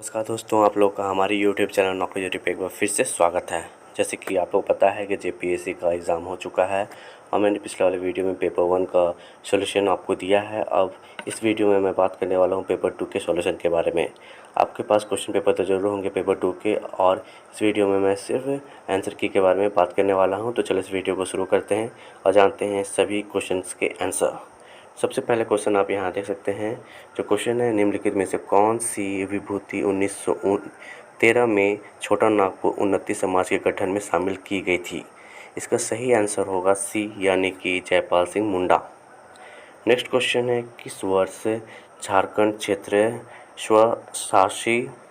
नमस्कार दोस्तों, आप लोग का हमारी यूट्यूब चैनल नौकरी ज्योति पे एक बार फिर से स्वागत है। जैसे कि आप लोग पता है कि जेपीएससी का एग्ज़ाम हो चुका है और मैंने पिछले वाले वीडियो में पेपर 1 का सॉल्यूशन आपको दिया है। अब इस वीडियो में मैं बात करने वाला हूँ पेपर 2 के सॉल्यूशन के बारे में। आपके पास क्वेश्चन पेपर तो ज़रूर होंगे पेपर 2 के, और इस वीडियो में मैं सिर्फ आंसर की के बारे में बात करने वाला हूँ। तो चलो इस वीडियो को शुरू करते हैं और जानते हैं सभी क्वेश्चन के आंसर। सबसे पहले क्वेश्चन आप यहाँ देख सकते हैं। जो क्वेश्चन है, निम्नलिखित में से कौन सी विभूति 1913 में छोटा नागपुर उन्नति समाज के गठन में शामिल की गई थी? इसका सही आंसर होगा सी, यानी कि जयपाल सिंह मुंडा। नेक्स्ट क्वेश्चन है, किस वर्ष झारखंड क्षेत्र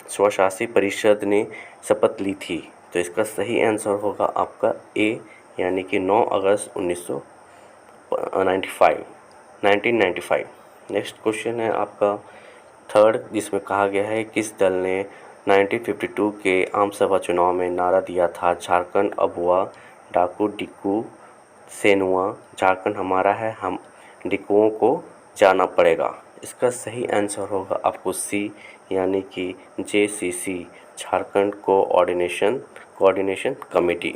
स्वशासी परिषद ने शपथ ली थी? तो इसका सही आंसर होगा आपका ए, यानी कि 9 अगस्त 1995। नेक्स्ट क्वेश्चन है आपका थर्ड, जिसमें कहा गया है किस दल ने 1952 के आम सभा चुनाव में नारा दिया था, झारखंड अबुआ डाकू डिक्कू सेनुआ, झारखंड हमारा है, हम डिक्कुओं को जाना पड़ेगा। इसका सही आंसर होगा आपको सी, यानी कि JCC, Jharkhand coordination committee.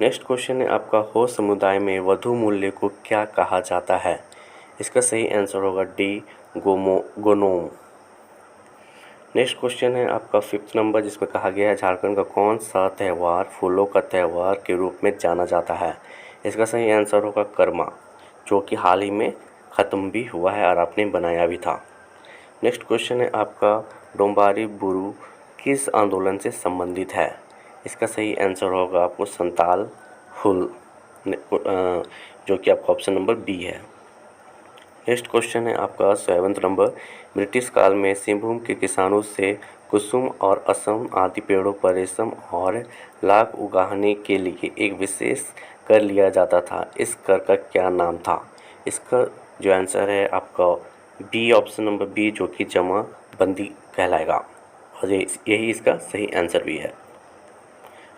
Next question है आपका, हो समुदाय में वधु मूल्य को क्या कहा जाता है? इसका सही आंसर होगा डी, गोनोम। नेक्स्ट क्वेश्चन है आपका 5th नंबर, जिसमें कहा गया है झारखंड का कौन सा त्यौहार फूलों का त्यौहार के रूप में जाना जाता है? इसका सही आंसर होगा कर्मा, जो कि हाल ही में ख़त्म भी हुआ है और आपने बनाया भी था। नेक्स्ट क्वेश्चन है आपका, डोम्बारी बुरू किस आंदोलन से संबंधित है? इसका सही आंसर होगा आपको संताल हुल, जो कि आपका ऑप्शन नंबर बी है। नेक्स्ट क्वेश्चन है आपका 7th नंबर, ब्रिटिश काल में सिंहभूम के किसानों से कुसुम और असम आदि पेड़ों पर रेशम और लाख उगाने के लिए एक विशेष कर लिया जाता था। इस कर का क्या नाम था? इसका जो आंसर है आपका बी, ऑप्शन नंबर बी, जो कि जमा बंदी कहलाएगा, और यही इसका सही आंसर भी है।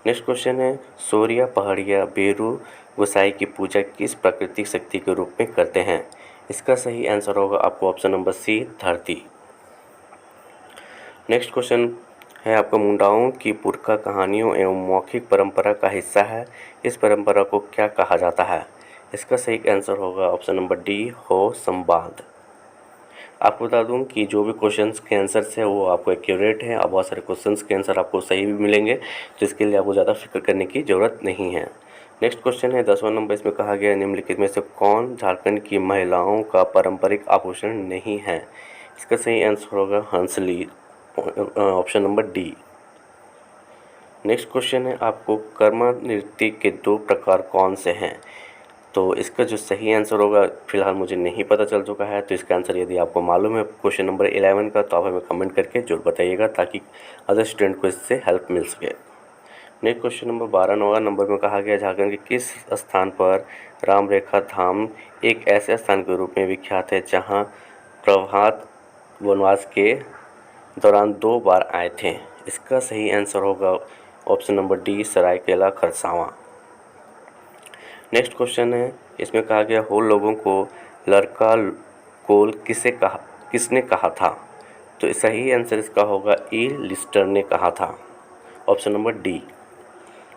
नेक्स्ट क्वेश्चन है, सोरिया पहाड़िया बेरू गोसाई की पूजा किस प्राकृतिक शक्ति के रूप में करते हैं? इसका सही आंसर होगा आपको ऑप्शन नंबर सी, धरती। नेक्स्ट क्वेश्चन है आपका, मुंडाओं की पुरखा कहानियों एवं मौखिक परंपरा का हिस्सा है, इस परंपरा को क्या कहा जाता है? इसका सही आंसर होगा ऑप्शन नंबर डी, हो संवाद। आपको बता दूं कि जो भी क्वेश्चंस के आंसर्स है वो आपको एक्यूरेट है और बहुत सारे क्वेश्चंस के आंसर आपको सही भी मिलेंगे, तो इसके लिए आपको ज़्यादा फिक्र करने की ज़रूरत नहीं है। नेक्स्ट क्वेश्चन है 10वां नंबर, इसमें कहा गया निम्नलिखित में से कौन झारखंड की महिलाओं का पारंपरिक आभूषण नहीं है? इसका सही आंसर होगा Hansli, option number D. Next question है आपको, कर्मा नृत्य के 2 प्रकार कौन से हैं? तो इसका जो सही आंसर होगा फिलहाल मुझे नहीं पता चल चुका है, तो इसका आंसर यदि आपको मालूम है क्वेश्चन नंबर 11 का, तो आप हमें कमेंट करके जरूर बताइएगा ताकि अदर स्टूडेंट को इससे हेल्प मिल सके। नेक्स्ट क्वेश्चन नंबर 12 नंबर में कहा गया, झारखंड के किस स्थान पर राम रेखा धाम एक ऐसे स्थान के रूप में विख्यात है जहाँ प्रभात वनवास के दौरान 2 बार आए थे? इसका सही आंसर होगा option number D, Saraikela Kharsawan. Next question है, इसमें कहा गया, हो लोगों को लड़का कोल किसने कहा था? तो सही आंसर इसका होगा ई, लिस्टर ने कहा था, option number D.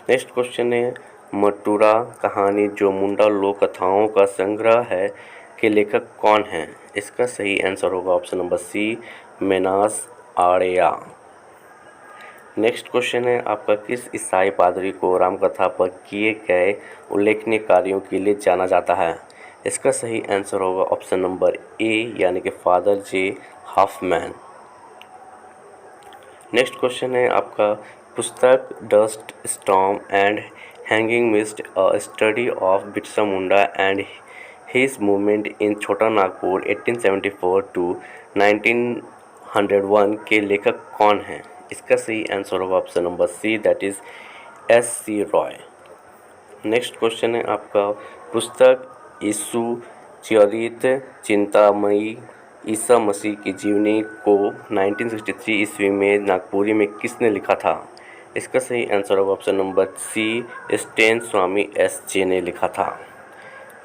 Next question है, मटूरा कहानी जो मुंडा लोक कथाओं का संग्रह है के लेखक कौन हैं? इसका सही आंसर होगा ऑप्शन नंबर सी, मेनास आर्या। नेक्स्ट क्वेश्चन है आपका, किस ईसाई पादरी को रामकथा पर किए गए उल्लेखनीय कार्यों के लिए जाना जाता है? इसका सही आंसर होगा ऑप्शन नंबर ए, यानी कि फादर जे हॉफमैन। नेक्स्ट क्वेश्चन है आपका, पुस्तक dust storm and hanging mist a study of Birsa Munda and his movement in छोटा नागपुर 1874 टू 1901 के लेखक कौन हैं? इसका सही आंसर होगा option number C, that is SC Roy. Next question है आपका, पुस्तक यीशु चरित चिंतामयी ईसा मसीह की जीवनी को 1963 ईस्वी में नागपुरी में किसने लिखा था? इसका सही आंसर होगा ऑप्शन नंबर सी, स्टेन स्वामी SJ ने लिखा था।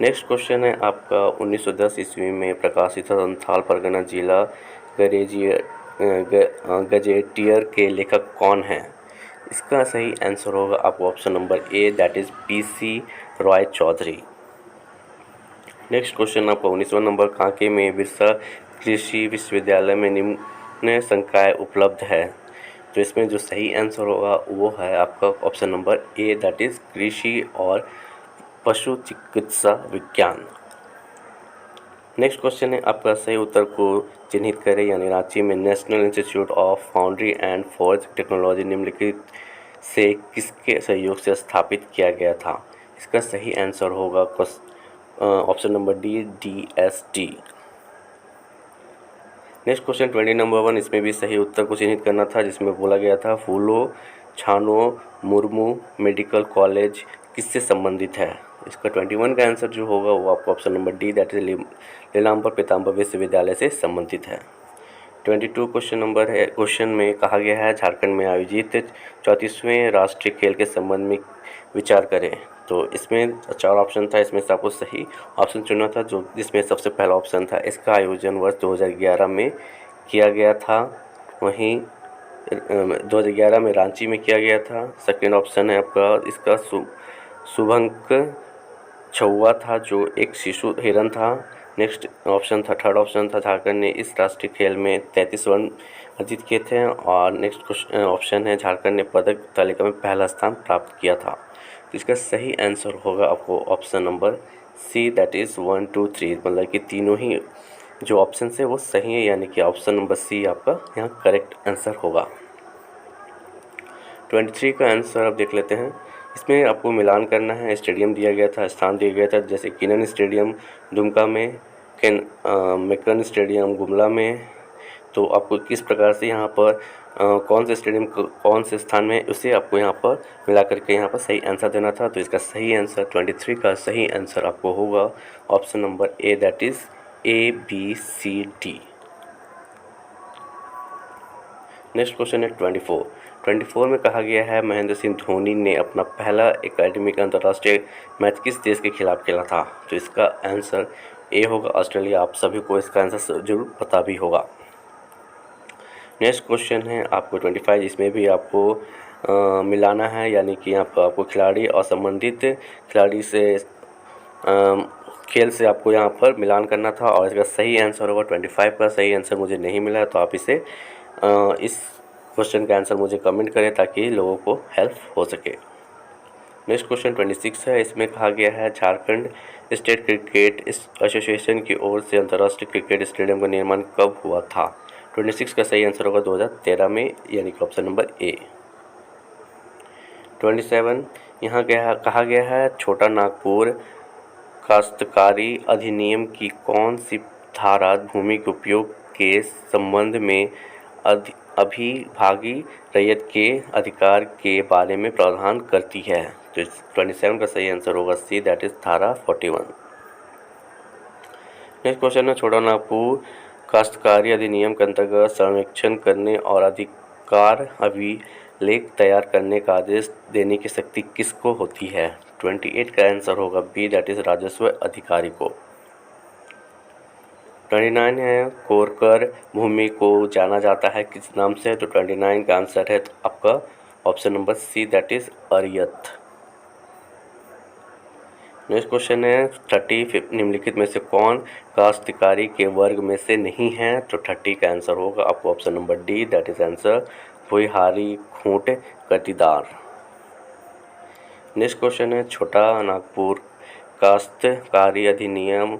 नेक्स्ट क्वेश्चन है आपका, 1910 ईस्वी में प्रकाशित संथाल परगना जिला गजेटियर के लेखक कौन हैं? इसका सही आंसर होगा आपको option number A, that is PC Roy Chowdhury. Next question आपका 19वां नंबर, कांके में बिरसा कृषि विश्वविद्यालय में निम्न संकाय उपलब्ध है? तो इसमें जो सही आंसर होगा वो है आपका option number A, that is कृषि और पशु चिकित्सा विज्ञान। नेक्स्ट क्वेश्चन है आपका, सही उत्तर को चिन्हित करें, यानी रांची में national institute of foundry and forge technology निम्नलिखित से किसके सहयोग से स्थापित किया गया था? इसका सही आंसर होगा option number D, DST। Next question 20 number 1, इसमें भी सही उत्तर को चिन्हित करना था, जिसमें बोला गया था फूलो छानो मुर्मू मेडिकल कॉलेज किससे संबंधित है? इसका 21 का आंसर जो होगा वो आपको option number D, that is Nilamber Pitamber विश्वविद्यालय से संबंधित है। 22 क्वेश्चन नंबर है, क्वेश्चन में कहा गया है झारखंड में आयोजित 34वें राष्ट्रीय खेल के संबंध में विचार करें। तो इसमें 4 ऑप्शन था, इसमें से आपको सही ऑप्शन चुनना था, जो जिसमें सबसे पहला ऑप्शन था इसका आयोजन वर्ष 2011 में किया गया था, वहीं 2011 में रांची में किया गया था। सेकेंड ऑप्शन है आपका इसका शुभंक छुआ था, जो एक शिशु हिरन था। नेक्स्ट ऑप्शन था, थर्ड ऑप्शन था, झारखंड ने इस राष्ट्रीय खेल में 33 स्वर्ण अर्जित किए थे। और नेक्स्ट ऑप्शन है, झारखंड ने पदक तालिका में पहला स्थान प्राप्त किया था। तो इसका सही आंसर होगा आपको option number C, that is 1, 2, 3, मतलब कि तीनों ही जो ऑप्शन है वो सही है, यानी कि ऑप्शन नंबर सी आपका यहाँ करेक्ट आंसर होगा। 23 का आंसर आप देख लेते हैं। इसमें आपको मिलान करना है, स्टेडियम दिया गया था, स्थान दिया गया था, जैसे किनन स्टेडियम दुमका में, मेकन स्टेडियम गुमला में। तो आपको किस प्रकार से यहाँ पर कौन से स्टेडियम कौन से स्थान में, उसे आपको यहाँ पर मिला करके यहाँ पर सही आंसर देना था। तो इसका सही आंसर 23 का सही आंसर आपको होगा option number A, that is ABCD। Next question है 24 में कहा गया है महेंद्र सिंह धोनी ने अपना पहला एकेडमिक अंतर्राष्ट्रीय मैच किस देश के खिलाफ खेला था? तो इसका आंसर ए होगा ऑस्ट्रेलिया। आप सभी को इसका आंसर जरूर पता भी होगा। नेक्स्ट क्वेश्चन है आपको 25, इसमें भी आपको मिलाना है, यानी कि यहाँ पर आपको खिलाड़ी और संबंधित खिलाड़ी से खेल से आपको यहाँ पर मिलान करना था, और इसका सही आंसर होगा 25 का सही आंसर मुझे नहीं मिला है, तो आप इसे इस क्वेश्चन का आंसर मुझे कमेंट करें ताकि लोगों को हेल्प हो सके। नेक्स्ट क्वेश्चन 26 है, इसमें कहा गया है झारखंड स्टेट क्रिकेट एसोसिएशन की ओर से अंतर्राष्ट्रीय क्रिकेट स्टेडियम का निर्माण कब हुआ था? 26 का सही आंसर होगा 2013 में, यानी कि ऑप्शन नंबर ए। 27 यहाँ कहा गया है छोटा नागपुर काश्तकारी अधिनियम की कौन सी धारा भूमि के उपयोग के संबंध में अभिभागी रैयत के अधिकार के बारे में प्रावधान करती है? तो 27 का सही आंसर होगा सी, दैट इज धारा 41। नेक्स्ट क्वेश्चन है छोटा नागपुर काश्तकारी अधिनियम के अंतर्गत सर्वेक्षण करने और अधिकार अभिलेख तैयार करने का आदेश देने की शक्ति किसको होती है? 28 का आंसर होगा बी, दैट इज राजस्व अधिकारी को। 29 है कोरकर भूमि को जाना जाता है किस नाम से? तो 29 का आंसर है तो आपका option number C, that is अरियत। नेक्स्ट क्वेश्चन है 30 निम्नलिखित में से कौन काश्तकारी के वर्ग में से नहीं है? तो 30 का आंसर होगा आपको option number D, that is answer भुईहारी खूंट कटीदार। नेक्स्ट क्वेश्चन है छोटा नागपुर काश्तकारी अधिनियमित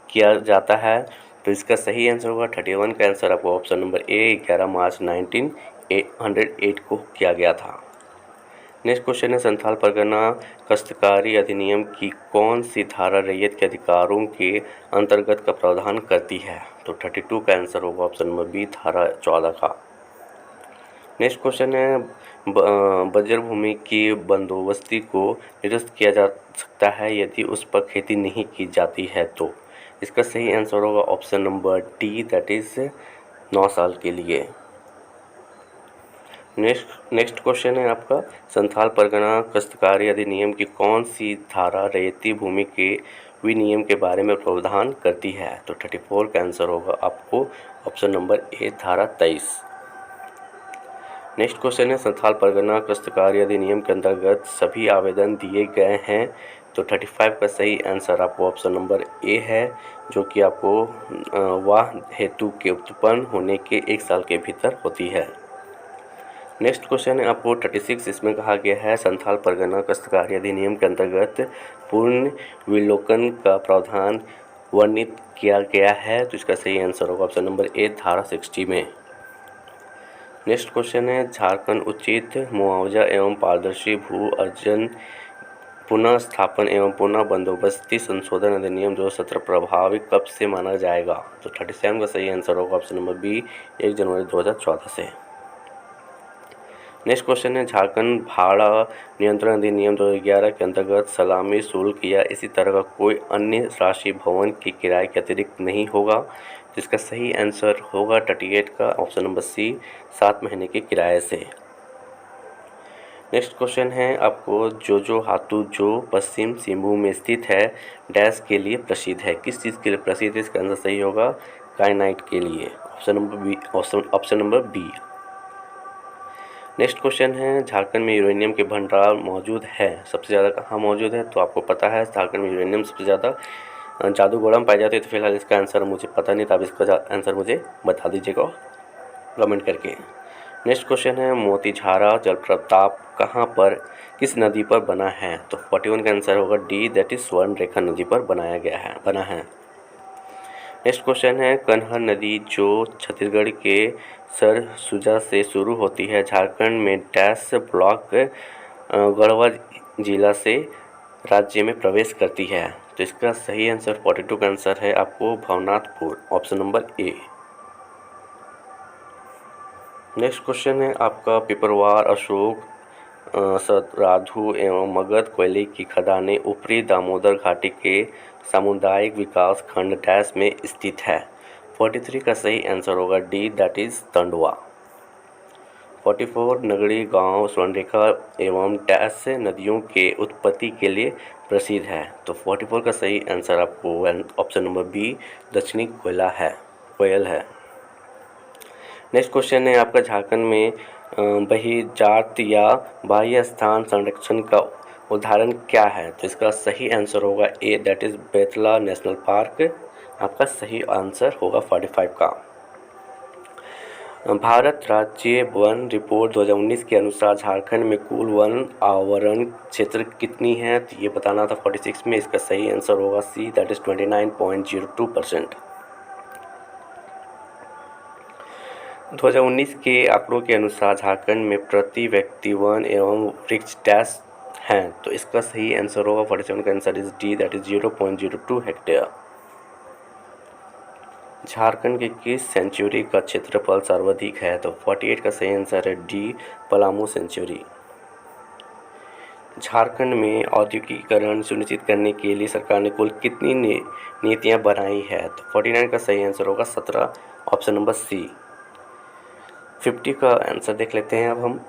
किया जाता है, तो इसका सही आंसर होगा 31 का आंसर आपको ऑप्शन नंबर ए, 11 मार्च 1908 को किया गया था। नेक्स्ट क्वेश्चन है संथाल परगना काश्तकारी अधिनियम की कौन सी धारा रैयत के अधिकारों के अंतर्गत का प्रावधान करती है? तो 32 का आंसर होगा ऑप्शन नंबर बी, धारा 14 का। नेक्स्ट क्वेश्चन है बंजर भूमि की बंदोबस्ती को निरस्त किया जा सकता है यदि उस पर खेती नहीं की जाती है, तो इसका सही आंसर होगा option number D, that is 9 साल के लिए। नेक्स्ट क्वेश्चन है आपका संथाल परगना काश्तकारी अधिनियम की कौन सी धारा रैयती भूमि के विनियम के बारे में प्रावधान करती है। तो 34 का आंसर होगा आपको ऑप्शन नंबर ए धारा 23। नेक्स्ट क्वेश्चन है संथाल परगना काश्तकारी अधिनियम के अंतर्गत सभी आवेदन दिए गए हैं। तो 35 का सही आंसर आपको ऑप्शन नंबर ए है, जो कि आपको वाह हेतु के उत्पन्न होने के 1 साल के भीतर होती है। नेक्स्ट क्वेश्चन है आपको 36, इसमें कहा गया है संथाल परगना काश्तकारी अधिनियम के अंतर्गत पूर्ण विलोकन का प्रावधान वर्णित किया गया है। तो इसका सही आंसर होगा ऑप्शन नंबर ए धारा 60 में। नेक्स्ट क्वेश्चन है झारखंड उचित मुआवजा एवं पारदर्शी भू अर्जन पुनः स्थापन एवं पुनः बंदोबस्ती संशोधन अधिनियम 2017 प्रभावी कब से माना जाएगा। तो 37 का सही आंसर होगा ऑप्शन नंबर बी 1 जनवरी 2014 से। नेक्स्ट क्वेश्चन है झारखंड भाड़ा नियंत्रण अधिनियम 2011 के अंतर्गत सलामी शुल्क या इसी तरह का कोई अन्य राशि भवन के किराए के अतिरिक्त नहीं होगा। जिसका सही आंसर होगा 38 का ऑप्शन नंबर सी 7 महीने के किराए से। नेक्स्ट क्वेश्चन है आपको जो हाथू जो पश्चिम सिंहभूम में स्थित है डैश के लिए प्रसिद्ध है। किस चीज़ के लिए प्रसिद्ध है? इसका आंसर सही होगा काइनाइट के लिए, option number B. Next question है झारखंड में यूरेनियम के भंडार मौजूद है, सबसे ज़्यादा कहाँ मौजूद है? तो आपको पता है झारखंड में यूरेनियम सबसे ज़्यादा जादूगोड़ा में पाई जाती है। तो फिलहाल इसका आंसर मुझे पता नहीं था, अब इसका आंसर मुझे बता दीजिएगा कमेंट करके। नेक्स्ट क्वेश्चन है मोतीझारा जलप्रपात कहाँ पर किस नदी पर बना है? तो 41 का आंसर होगा डी, दैट इज स्वर्णरेखा नदी पर बना है। नेक्स्ट क्वेश्चन है कन्हर नदी जो छत्तीसगढ़ के सरसुजा से शुरू होती है झारखंड में डैश ब्लॉक गढ़वा जिला से राज्य में प्रवेश करती है। तो इसका सही आंसर 42 का आंसर है आपको Bhawanathpur, option number A. Next question है आपका पिपरवार अशोक सतराधु एवं मगध कोयले की खदानें ऊपरी दामोदर घाटी के सामुदायिक विकास खंड डैश में स्थित है। 43 का सही आंसर होगा डी, दैट इज तंडवा। 44 नगरी गांव स्वर्णरेखा एवं डैश नदियों के उत्पत्ति के लिए प्रसिद्ध है। तो 44 का सही आंसर आपको ऑप्शन नंबर बी दक्षिणी कोयल है। नेक्स्ट क्वेश्चन है आपका झारखंड में बहिर्जात या बाह्य स्थान संरक्षण का उदाहरण क्या है? तो इसका सही आंसर होगा A, that is Betla national park. आपका सही आंसर होगा 45 का। भारत राज्य वन रिपोर्ट 2019 के अनुसार झारखंड में कुल वन आवरण क्षेत्र कितनी है? तो ये बताना था 46 में। इसका सही आंसर होगा सी, दैट इज 29.02%। 2019 के आंकड़ों के अनुसार झारखंड में प्रति व्यक्ति वन एवं वृक्ष डैश हैं। तो इसका सही आंसर होगा 47 का answer is D, that is 0.02 hectare. Jharkhand के किस सेंचुरी का क्षेत्रफल सर्वाधिक है? तो 48 का सही आंसर है डी, पलामू सेंचुरी। झारखंड में औद्योगिकीकरण सुनिश्चित करने के लिए सरकार ने कुल कितनी नीतियां बनाई है? तो 49 का सही आंसर होगा 17, ऑप्शन नंबर सी। 50 का आंसर देख लेते हैं अब हम।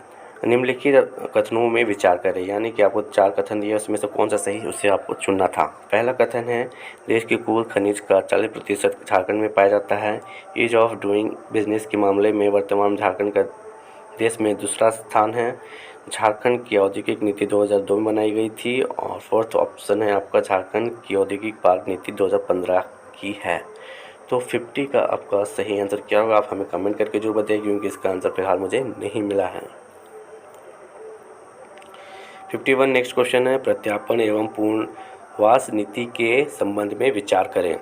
निम्नलिखित कथनों में विचार करें, यानी कि आपको 4 कथन दिए, उसमें से कौन सा सही उसे आपको चुनना था। पहला कथन है देश के कुल खनिज का 40% झारखंड में पाया जाता है। ईज ऑफ डूइंग बिजनेस के मामले में वर्तमान झारखंड का देश में दूसरा स्थान है। झारखंड की औद्योगिक नीति 2002 में बनाई गई थी। और फोर्थ ऑप्शन है आपका झारखंड की औद्योगिक पार्क नीति 2015 की है। तो 50 का आपका सही आंसर क्या होगा आप हमें कमेंट करके जरूर बताइए, क्योंकि इसका आंसर फिलहाल मुझे नहीं मिला है। 51 नेक्स्ट क्वेश्चन है प्रत्यार्पण एवं पुनर्वास नीति के संबंध में विचार करें।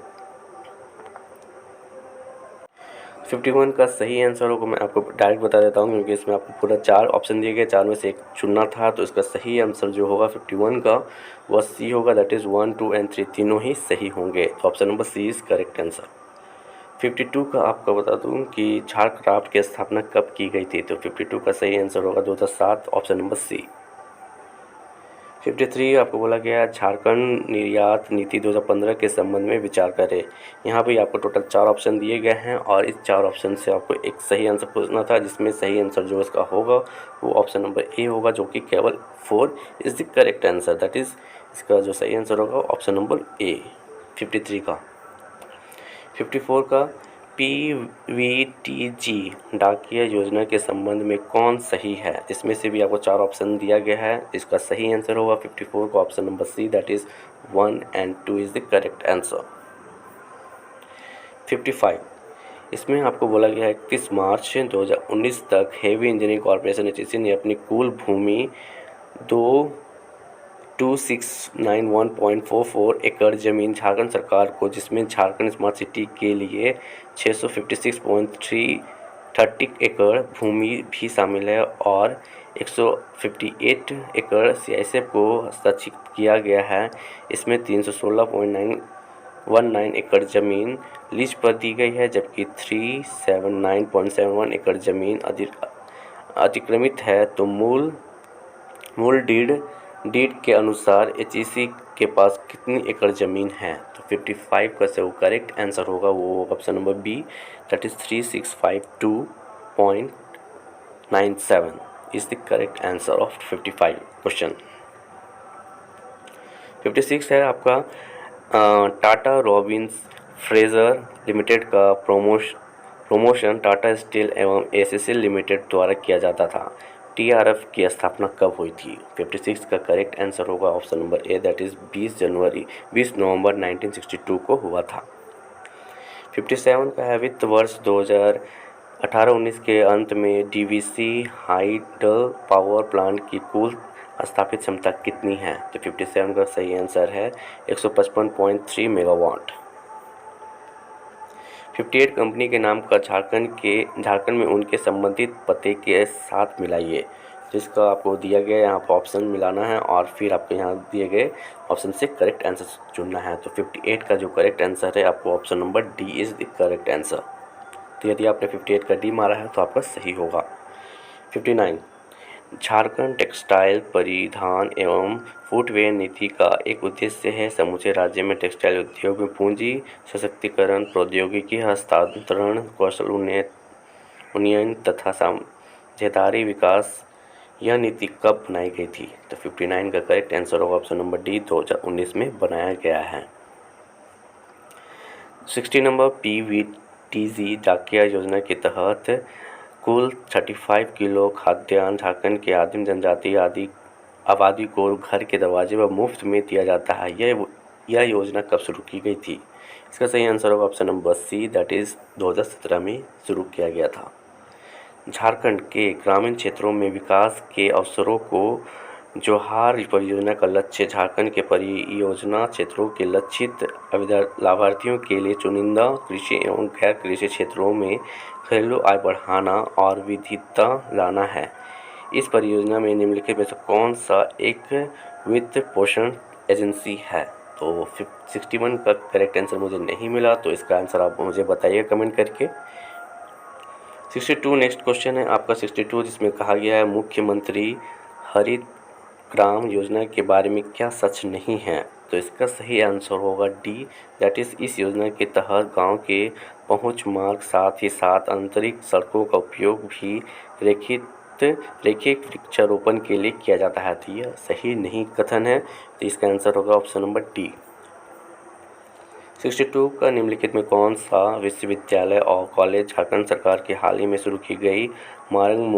51 का सही आंसर होगा, मैं आपको डायरेक्ट बता देता हूँ, क्योंकि इसमें आपको पूरा 4 ऑप्शन दिए गए, 4 में से एक चुनना था। तो इसका सही आंसर जो होगा 51 का वह सी होगा, दैट इज़ 1, 2 एंड 3 तीनों ही सही होंगे। तो option number C is correct answer. 52 का आपको बता दूं कि झारक्राफ्ट की स्थापना कब की गई थी। तो 52 का सही आंसर होगा 2007, ऑप्शन नंबर सी। 53 आपको बोला गया झारखंड निर्यात नीति 2015 के संबंध में विचार करें। यहाँ भी आपको टोटल 4 ऑप्शन दिए गए हैं और इस 4 ऑप्शन से आपको एक सही आंसर पूछना था, जिसमें सही आंसर जो इसका होगा वो ऑप्शन नंबर ए होगा, जो कि केवल 4 is the correct answer, that is इसका जो सही आंसर होगा ऑप्शन नंबर ए 53 का। 54 का PVTG डाकिया योजना के संबंध में कौन सही है? इसमें से भी आपको 4 ऑप्शन दिया गया है। इसका सही आंसर होगा 54 का option number C, that is 1 and 2 is the correct answer. 55 इसमें आपको बोला गया है 31 मार्च 2019 तक हेवी इंजीनियरिंग कॉरपोरेशन HEC ने अपनी कुल भूमि 2691.44 एकड़ ज़मीन झारखंड सरकार को, जिसमें झारखंड स्मार्ट सिटी के लिए 656.30 एकड़ भूमि भी शामिल है और 158 एकड़ CISF को हस्ताक्षरित किया गया है। इसमें 316.919 एकड़ ज़मीन लीज पर दी गई है, जबकि 379.71 एकड़ ज़मीन अतिक्रमित है। तो मूल डीड के अनुसार HEC के पास कितनी एकड़ ज़मीन है? तो 55 का जो करेक्ट आंसर होगा वो option number B, that is 3652.97 is the correct answer of 55 question. 56 है आपका टाटा रॉबिन्स फ्रेजर लिमिटेड का प्रमोशन टाटा स्टील एवं ACCL लिमिटेड द्वारा किया जाता था। TRF की स्थापना कब हुई थी? 56 का करेक्ट आंसर होगा option number A, that is 20 नवंबर 1962 को हुआ था। 57 का है वित्त वर्ष 2018-19 के अंत में DVC हाइडल पावर प्लांट की कुल स्थापित क्षमता कितनी है? तो 57 का सही आंसर है 155.3 मेगावाट। 58 कंपनी के नाम का झारखंड में उनके संबंधित पते के साथ मिलाइए। जिसका आपको दिया गया यहाँ पर ऑप्शन मिलाना है और फिर आपको यहाँ दिए गए ऑप्शन से करेक्ट आंसर चुनना है। तो 58 का जो करेक्ट आंसर है आपको option number D is the correct answer. तो यदि आपने 58 का डी मारा है तो आपका सही होगा। 59 झारखंड टेक्सटाइल परिधान एवं फुटवेयर नीति का एक उद्देश्य है समूचे राज्य में टेक्सटाइल उद्योग में पूंजी सशक्तिकरण, प्रौद्योगिकी हस्तांतरण, कौशल उन्नयन तथा साझेदारी विकास। यह नीति कब बनाई गई थी? तो 59 का करेक्ट आंसर होगा ऑप्शन नंबर डी, 2019 में बनाया गया है। 60 नंबर PVTG डाकिया योजना के तहत कुल 35 किलो खाद्यान्न झारखंड के आदिम जनजाति आबादी को घर के दरवाजे पर मुफ्त में दिया जाता है। यह योजना कब शुरू की गई थी? इसका सही आंसर होगा option number C, that is 2017 में शुरू किया गया था। झारखंड के ग्रामीण क्षेत्रों में विकास के अवसरों को जोहार परियोजना का लक्ष्य झारखंड के परियोजना क्षेत्रों के लक्षित लाभार्थियों के लिए चुनिंदा कृषि एवं गैर कृषि क्षेत्रों में घरेलू आय बढ़ाना और विविधता लाना है। इस परियोजना में निम्नलिखित में से कौन सा एक वित्त पोषण एजेंसी है? तो 61 का करेक्ट आंसर मुझे नहीं मिला, तो इसका आंसर आप मुझे बताइए कमेंट करके। 62 नेक्स्ट क्वेश्चन है आपका 62, जिसमें कहा गया है मुख्यमंत्री हरित ग्राम योजना के बारे में क्या सच नहीं है? तो इसका सही आंसर होगा डी, दैट इज़ इस योजना के तहत गांव के पहुंच मार्ग साथ ही साथ आंतरिक सड़कों का उपयोग भी रैखिक वृक्षारोपण के लिए किया जाता है। तो यह सही नहीं कथन है, तो इसका आंसर होगा ऑप्शन नंबर डी। 62 का निम्नलिखित में कौन सा विश्वविद्यालय और कॉलेज झारखंड सरकार की हाल ही में शुरू की गई मारंग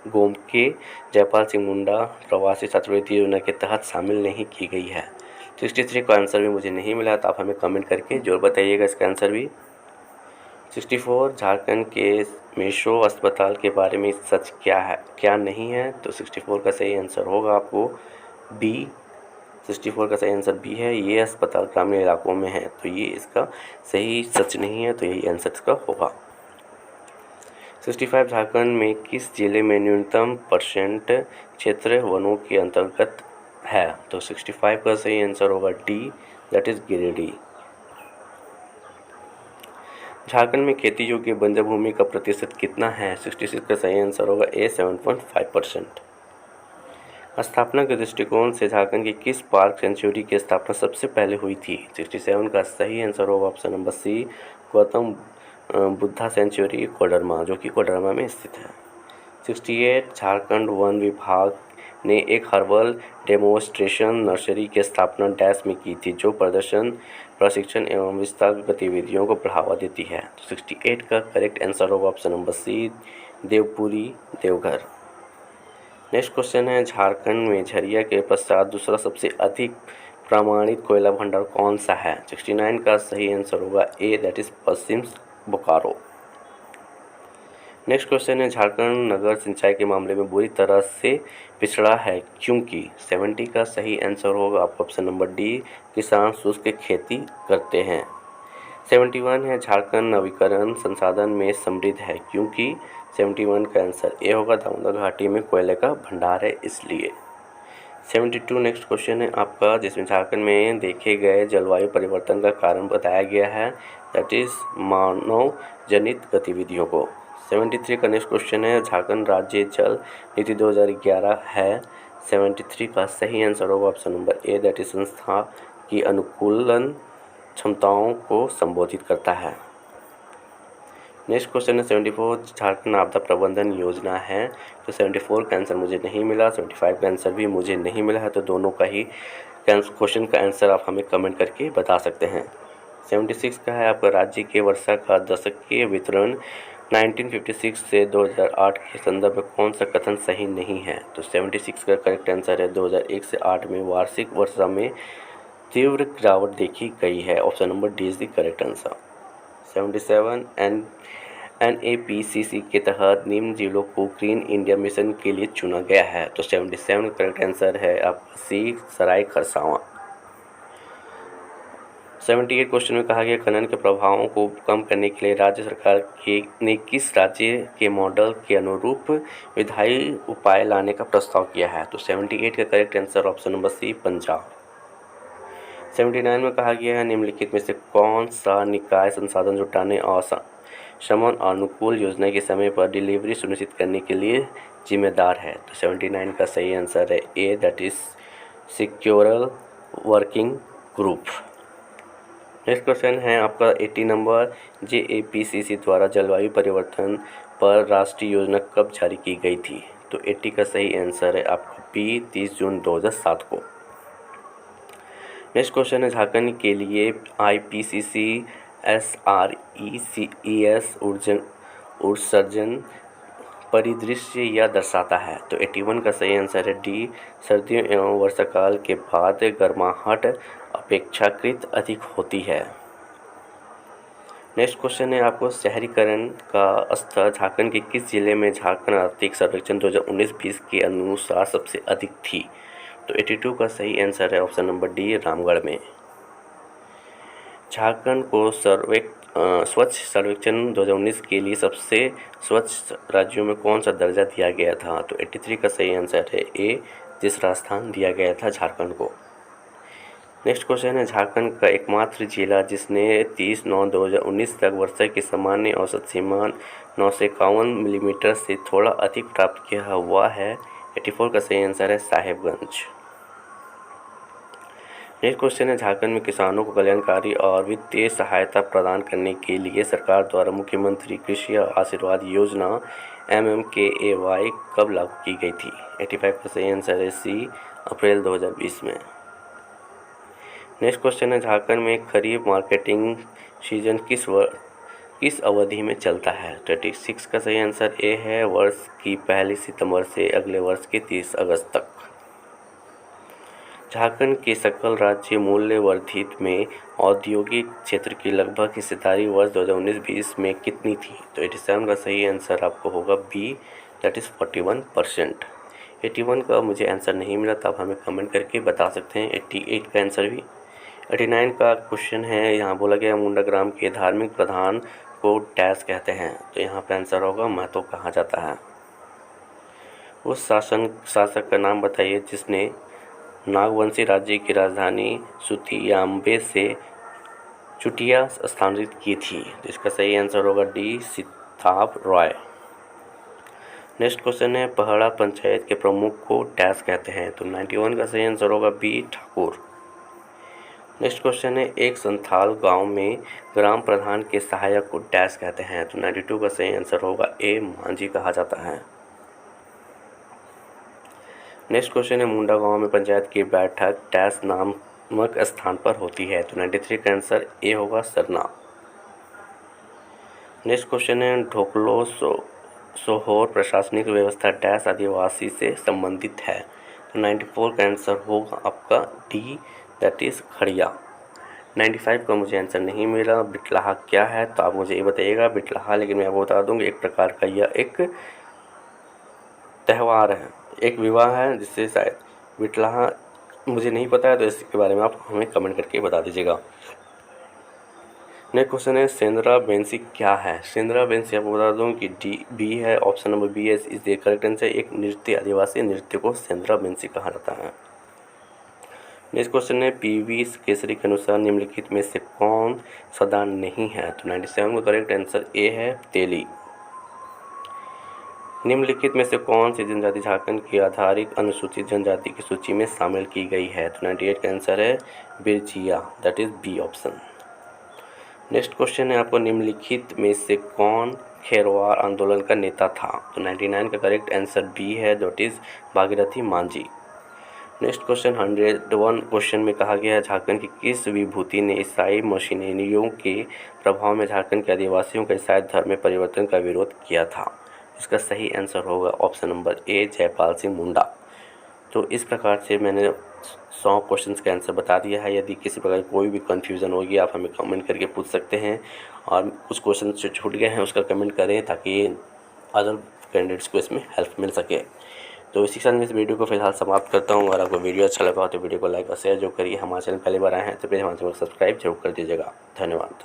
गोमके जयपाल सिंह मुंडा प्रवासी छात्रवृत्ति योजना के तहत शामिल नहीं की गई है? 63 का आंसर भी मुझे नहीं मिला, तो आप हमें कमेंट करके जरूर बताइएगा इसका आंसर भी। 64 झारखंड के मेशो अस्पताल के बारे में सच क्या है क्या नहीं है? तो 64 का सही आंसर होगा आपको बी। 64 का सही आंसर बी है, ये अस्पताल ग्रामीण इलाकों में है, तो ये इसका सही सच नहीं है, तो यही आंसर इसका होगा। 65 झारखंड में किस जिले में न्यूनतम % क्षेत्र वनों के अंतर्गत है? तो 65 का सही आंसर होगा D, that is Giridih. Jharkhand में खेती योग्य बंजर भूमि का प्रतिशत कितना है? 66 का सही आंसर होगा ए, 7.5%। स्थापना के दृष्टिकोण से झारखंड की किस पार्क सेंचुरी की स्थापना सबसे पहले हुई थी? 67 का सही आंसर होगा option number C, Gautam Buddha sanctuary Koderma, जो कि कोडरमा में स्थित है। 68 झारखंड वन विभाग ने एक हर्बल डेमोन्स्ट्रेशन नर्सरी की स्थापना डैश में की थी, जो प्रशिक्षण एवं विस्तार गतिविधियों को बढ़ावा देती है। तो 68 का करेक्ट आंसर होगा option number C, Devpuri, Deoghar. Next question है, झारखंड में झरिया के पश्चात दूसरा सबसे अधिक प्रमाणित कोयला भंडार कौन सा है? 69 का सही आंसर होगा A, that is Paschim Bokaro. Next question है, झारखंड नगर सिंचाई के मामले में बुरी तरह से पिछड़ा है क्योंकि? 70 का सही आंसर होगा आपका ऑप्शन नंबर डी, किसान शुष्क खेती करते हैं। 71 है, झारखंड नवीकरण संसाधन में समृद्ध है क्योंकि? 71 का आंसर ए होगा, दामोदर घाटी में कोयले का भंडार है इसलिए। 72 नेक्स्ट क्वेश्चन है आपका, जिसमें झारखंड में देखे गए जलवायु परिवर्तन का कारण बताया गया है, दैट इज मानव जनित गतिविधियों को। 73 का नेक्स्ट क्वेश्चन है, झारखंड राज्य जल नीति 2011 है। 73 का सही आंसर होगा option number A, that is संस्था की अनुकूलन क्षमताओं को संबोधित करता है। नेक्स्ट क्वेश्चन है 74, झारखंड आपदा प्रबंधन योजना है। तो 74 का आंसर मुझे नहीं मिला, 75 का आंसर भी मुझे नहीं मिला है, तो दोनों का ही क्वेश्चन का आंसर आप हमें कमेंट करके बता सकते हैं। 76 का है आपका, राज्य के वर्षा का दशकीय वितरण 1956 से 2008 के संदर्भ में कौन सा कथन सही नहीं है? तो 76 का करेक्ट आंसर है 2001 से 8 में वार्षिक वर्षा में तीव्र गिरावट देखी गई है। Option number D is the correct answer. 77 NAPCC के तहत निम्न जिलों को ग्रीन इंडिया मिशन के लिए चुना गया है। तो 77 का करेक्ट आंसर है आपका सी, सराय खरसावां। 78 क्वेश्चन में कहा गया, खनन के प्रभावों को कम करने के लिए राज्य सरकार ने किस राज्य के मॉडल के अनुरूप विधायी उपाय लाने का प्रस्ताव किया है? तो 78 का correct answer option number C, Punjab. 79 में कहा गया है, निम्नलिखित में से कौन सा निकाय संसाधन जुटाने और शमन अनुकूल योजना के समय पर डिलीवरी सुनिश्चित करने के लिए जिम्मेदार है? तो 79 का सही आंसर है A, that is sectoral working group. Next question है आपका 80 नंबर, JAPCC द्वारा जलवायु परिवर्तन पर राष्ट्रीय योजना कब जारी की गई थी? तो 80 का सही आंसर है आपका बी, 30 जून 2007 को। नेक्स्ट क्वेश्चन है, झारखंड के लिए IPCC SRECES उत्सर्जन परिदृश्य यह दर्शाता है? तो 81 का सही आंसर है डी, सर्दियों एवं वर्षाकाल के बाद गर्माहट अपेक्षाकृत अधिक होती है। नेक्स्ट क्वेश्चन है आपको, शहरीकरण का स्तर झारखंड के किस जिले में झारखंड आर्थिक सर्वेक्षण 2019-20 के अनुसार सबसे अधिक थी? तो 82 का सही आंसर है ऑप्शन नंबर डी, रामगढ़ में। झारखंड को स्वच्छ सर्वेक्षण 2019 के लिए सबसे स्वच्छ राज्यों में कौन सा दर्जा दिया गया था? तो 83 का सही आंसर है ए, तीसरा स्थान दिया गया था झारखंड को। नेक्स्ट क्वेश्चन है, झारखंड का एकमात्र जिला जिसने 30/9/2019 तक वर्षा की सामान्य औसत सीमा 951 मिलीमीटर से थोड़ा अधिक प्राप्त किया हुआ है? 84 का सही आंसर है साहेबगंज। नेक्स्ट क्वेश्चन है, झारखंड में किसानों को कल्याणकारी और वित्तीय सहायता प्रदान करने के लिए सरकार द्वारा मुख्यमंत्री कृषि आशीर्वाद योजना MMKAY कब लागू की गई थी? 85 का सही आंसर है सी, अप्रैल 2020 में। नेक्स्ट क्वेश्चन है, झारखंड में खरीफ मार्केटिंग सीजन किस अवधि में चलता है? 36 का सही आंसर ए है, वर्ष की 1 सितंबर से अगले वर्ष के 30 अगस्त तक। झारखंड के सकल राज्य मूल्य वर्धित में औद्योगिक क्षेत्र की लगभग हिस्सेदारी वर्ष 2019-20 में कितनी थी? तो 87 का सही आंसर आपको होगा बी, दैट इज़ 41%। 81 का मुझे आंसर नहीं मिला, तो आप हमें कमेंट करके बता सकते हैं 88 का आंसर भी। 89 का क्वेश्चन है, यहाँ बोला गया मुंडा ग्राम के धार्मिक प्रधान को डैश कहते हैं? तो यहाँ पे आंसर होगा महतो कहा जाता है। उस शासक का नाम बताइए जिसने नागवंशी राज्य की राजधानी सुतियाम्बे से चुटिया स्थानांतरित की थी? तो इसका सही आंसर होगा D, Sitab Roy. Next question है, पहड़ा पंचायत के प्रमुख को डैश कहते हैं? तो 91 का सही आंसर होगा बी, ठाकुर। नेक्स्ट क्वेश्चन है, एक संथाल गांव में ग्राम प्रधान के सहायक को डैश कहते हैं? तो 92 का सही आंसर होगा ए, मांझी कहा जाता है। नेक्स्ट क्वेश्चन है मुंडा गांव में पंचायत की बैठक डैश नामक स्थान पर होती है। तो 93 का आंसर ए होगा सरना। नेक्स्ट क्वेश्चन है ढोकलो सोहोर प्रशासनिक व्यवस्था डैश आदिवासी से संबंधित है। तो 94 का आंसर होगा आपका डी दैट इज खड़िया। 95 का मुझे आंसर नहीं मिला। बिटलाहा क्या है तो आप मुझे ये बताइएगा बिटलाहा, लेकिन मैं आपको बता दूँ एक प्रकार का यह एक त्यौहार है, एक विवाह है जिससे शायद बिटलाहा मुझे नहीं पता है, तो इसके बारे में आप हमें कमेंट करके बता दीजिएगा। नेक्स्ट क्वेश्चन है सेंद्रा बेंसी क्या है। सेंद्रा बेंसी आपको बता दूं कि डी बी है, ऑप्शन नंबर बी है इस द करेक्ट आंसर। एक नृत्य, आदिवासी नृत्य को सेंद्रा बेंसी कहा जाता है। नेक्स्ट क्वेश्चन है पीवी केसरी के अनुसार निम्नलिखित में से कौन सदा नहीं है। तो 97 का करेक्ट आंसर ए है तेली। निम्नलिखित में से कौन सी जनजाति झारखंड की आधारित अनुसूचित जनजाति की सूची में शामिल की गई है। तो 98 का आंसर है Birjia, that is B option. Next question है आपको निम्नलिखित में से कौन खेरवार आंदोलन का नेता था। तो 99 का करेक्ट आंसर बी है that is Bhagirathi Manjhi. Next question 101 question में कहा गया है झारखंड की किस विभूति ने ईसाई मिशनरियों के प्रभाव में झारखंड के आदिवासियों का ईसाई धर्म में परिवर्तन का विरोध किया था। इसका सही आंसर होगा option number A Jaipal Singh Munda. तो इस प्रकार से मैंने 100 क्वेश्चंस का आंसर बता दिया है। यदि किसी प्रकार कोई भी कन्फ्यूज़न होगी आप हमें कमेंट करके पूछ सकते हैं, और कुछ क्वेश्चन जो छूट गए हैं उसका कमेंट करें ताकि अदर कैंडिडेट्स को इसमें हेल्प मिल सके। तो इसी के साथ मैं इस वीडियो को फिलहाल समाप्त करता हूँ। अगर आपको वीडियो अच्छा लगा हो तो वीडियो को लाइक और शेयर जो करिए। हमारे चैनल पहली बार आए हैं तो प्लीज़ हमारे चैनल को सब्सक्राइब जरूर कर दीजिएगा। धन्यवाद।